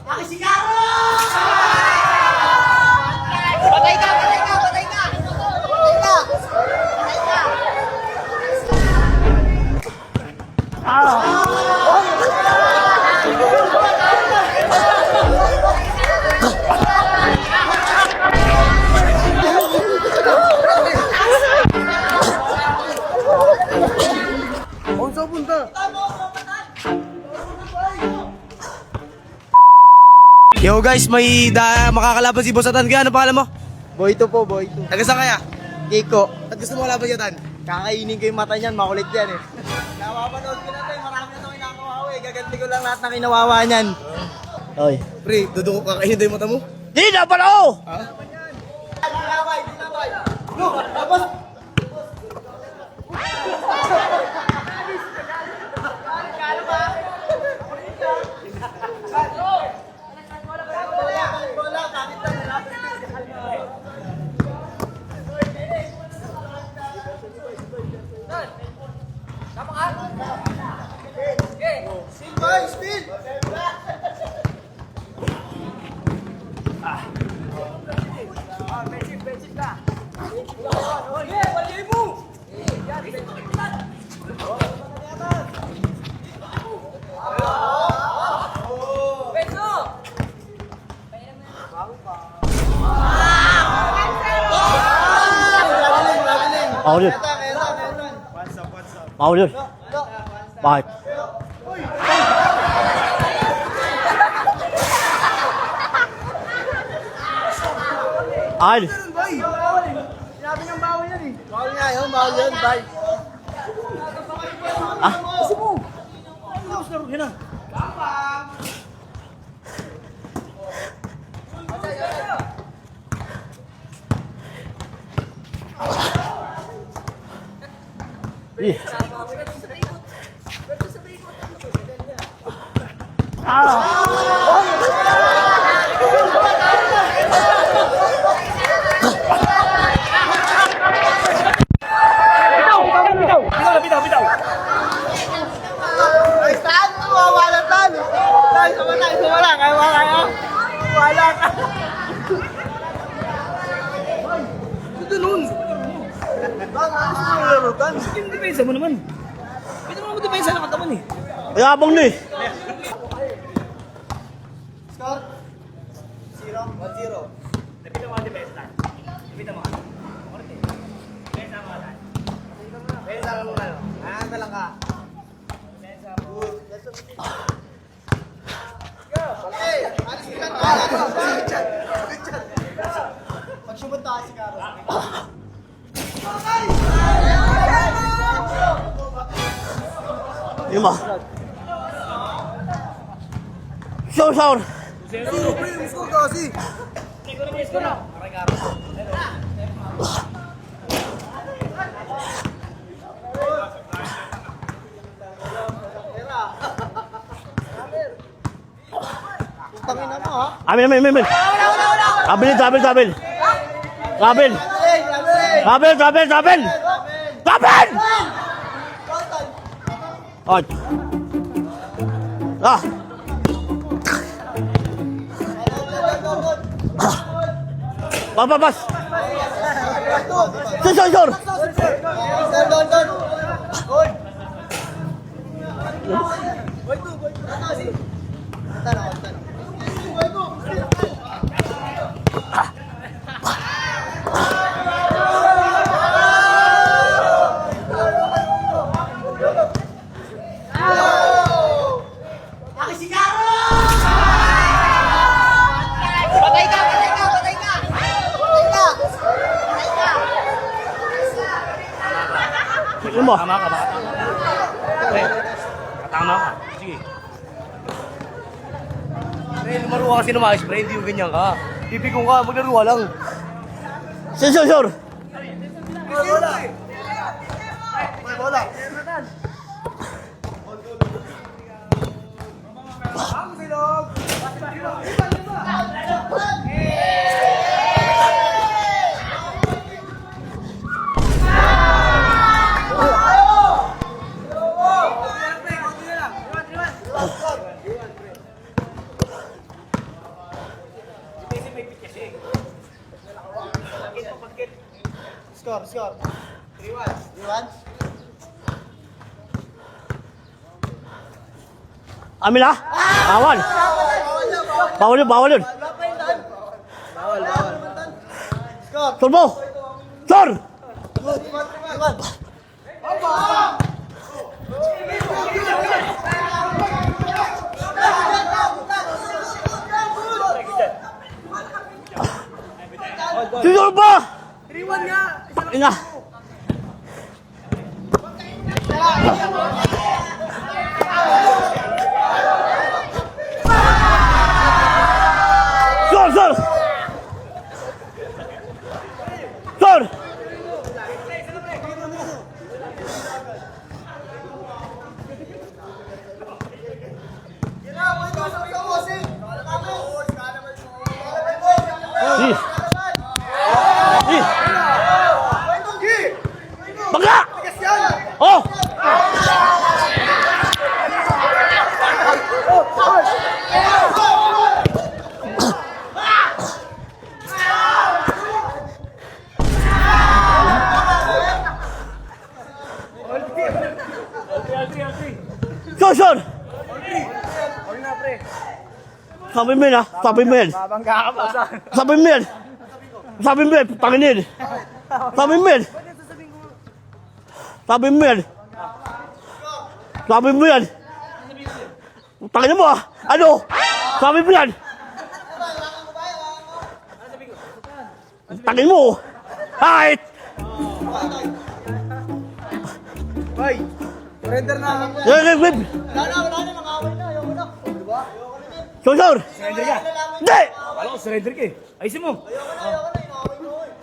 Aki si Karo! Patay ka! Patay ka! Patay ka! Patay ka! Patay ka! Kung saan punta? Yo guys, may makakalaban si Boss Atan. Kaya ano pangalan mo? Boyto po, Boyto. Taga saan kaya? Kiko. At gusto mo kalaban si Atan? Kakainin ko yung mata niyan, makulit yan eh. Napapanood ko na ito, marami na ito kinakawawa eh. Gaganti ko lang lahat ng kinawawa niyan. Oy. Pre, dudukot ka kainin daw yung mata mo. Di na pala ako! Ha? Dinabay, dinabay! Go! Labas! Mau yun. Mau yun. Bakit? Ay! Sinabi niyang bawal yan eh. Bawal nga yun, bawal yun, bye. Ah? Gusto mo? Gusto mo, yun na. Ih. Ay, saan? Wala tan. Tan, sama lang. Ay, wala ka. Wala ka. Ito nun. Yung depensa mo naman. Pwede mo naman depensa ng katawan eh. Ay, abang na eh. Score? 0-1-0. Napita mo ang depensa. Napita mo. Depensa mo ka. Pensa ka muna. Nanganta lang ka. Good. Okay, alis ka na. Good job. Good job. Pagsubot tayo si Karo. Yun ba? Show, show! Pre, gusto ko kasi. Tangin na mo ha. Amin. Kabil. Kabil! Ay! Ah! Papas! Sure! Aki si Karo! Patay ka! Patay ka! Patay ka! Patay ka! Patay ka! Ano mo? Tama ka ba? Pre, tama ka. Sige. Pre, lumaro ka kasi namayos, pre. Hindi yung ganyan ka. Pipigong ka, maglaro ka lang. Sure! Bola. Score. 3-1. 3-1. Amin ha? Bawal. Bawal yun, bawal yun. Bawal. Score. Turbo. Sir! Good. 3-1. Sisor ba? 3-1 nga! Ina. Sir! Sir! Bangga! Oh! Sir! All na, pre. Sabi mo yun ha? Sabi mo yun. Babangga ka pa. Sabi mo yun. Sabi mo yun. Panginin. Sabi mo yun. Sabi mo yan. Sabi mo yan. Tangin mo ah. Ano? Sabi mo yan. Tangin mo. Kahit. Hoy! Surrender na. Wala na. Wala na. Mga away na. Ayaw mo na. Diba? Sir. Surrender ka. Hindi. Alam ko, surrender ka eh. Ayusin mo. Ayoko na. Yung away mo.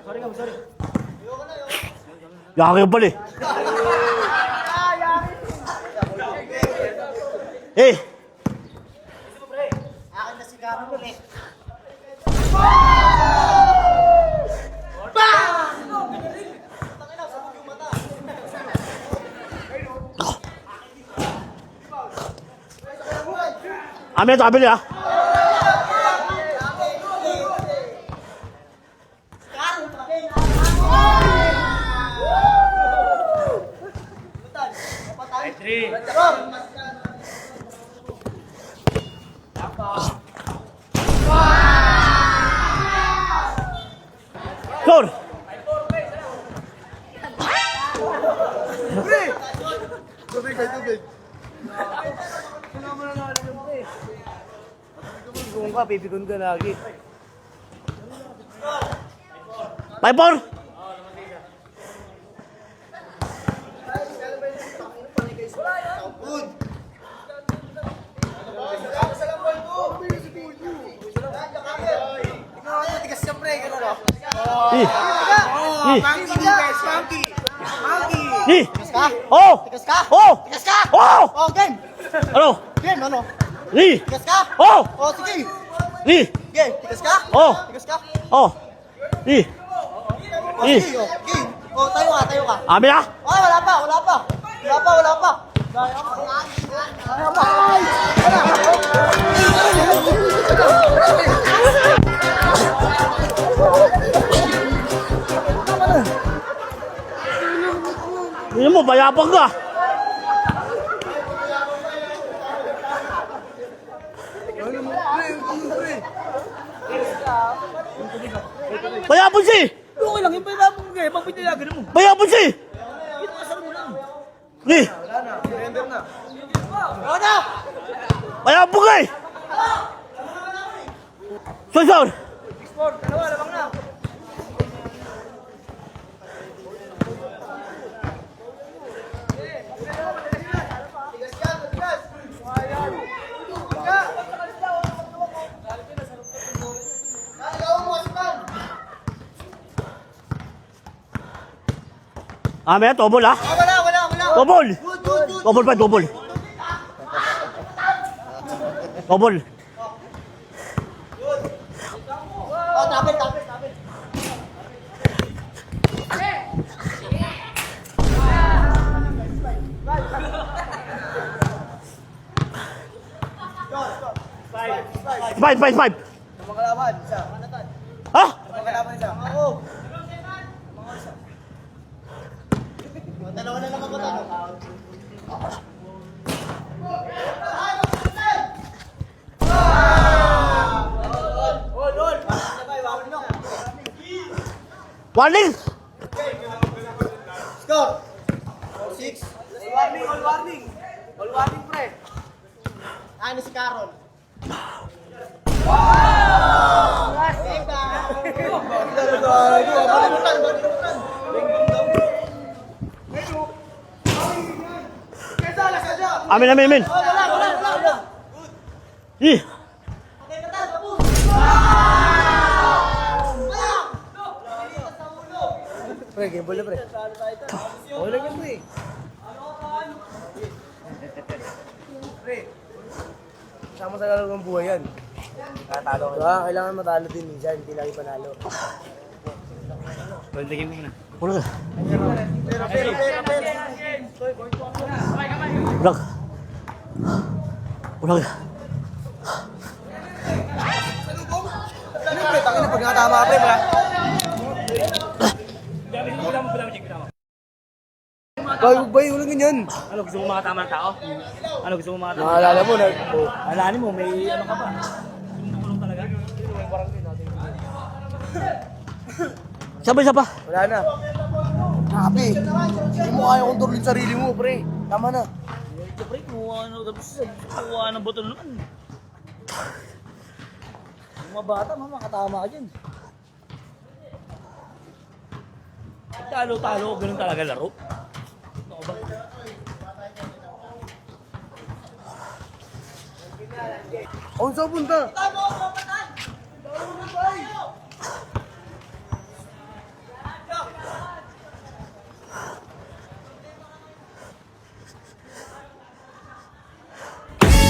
Sorry ka, sorry. Yakin pala eh. Eh. Akin na sigaro ko eh. Amin ito, amin ah. Ay, 3. Sir. Tubig. Pipikon ka, pipikon ka lagi. Piper. Tigas ka pre. Gano'n o. Eh. Eh. Monkey, guys. Monkey. Eh. Tigas ka? Oh. Tigas ka? Oh. Tigas ka? Oh. Oh, game. Ano? Game, ano? Eh. Tigas ka? Oh. Oh, sige. Eh. Game, tigas ka? Oh. Tigas ka? Oh. Eh. Oh, Eh. sige. Oh, game. Oh, tayo ka. Amin ah. Oh, wala pa. Wala pa. Hindi mo, bayapang ka. Bayapang si. Okay lang, yung paibabong ka eh. Pag pinayagan mo. Bayapang si. Eh. Surrender na. Oh, na! Bayapang ka eh. Sir. Sport, dalawa, labang na. Amin, tobol ah. Wala. Tobol. Good. Tobol pa, tobol. Tobol. Oh, tapin. Five. Makalaban, isa. Ha? Makalaban, isa. Oo. Dalawa na lang ako to. Warning! Score! 6. All warning. All warning, pre. Ano si Carol? Amin. Ih! Pre, game ball na, pre. Okay lang yan, pre. Pre, sama sa lalo ng buhay yan. Tatalo ka. Diba? Kailangan matalo din minsan, hindi lagi panalo. Pwede mo na. Wala ka. Pero. Wala ka. Wala ka. Ano, pre? Tangin na pag nakatama, pre, wala. Bay, walang ganyan. Ano, gusto mo makatama ng tao? Ano, gusto mo makatama? Naalala mo na. Alanin mo, may ano ka ba? Tumulong talaga? Isa pa. Wala na. Grabe. Hindi mo kaya kontrolin sarili mo, pre. Tama na. Siyempre, kuha ng botol naman. Mga bata, makatama ka dyan. Talo-talo, ganun talaga laro. Ano ba? Kung saan punta?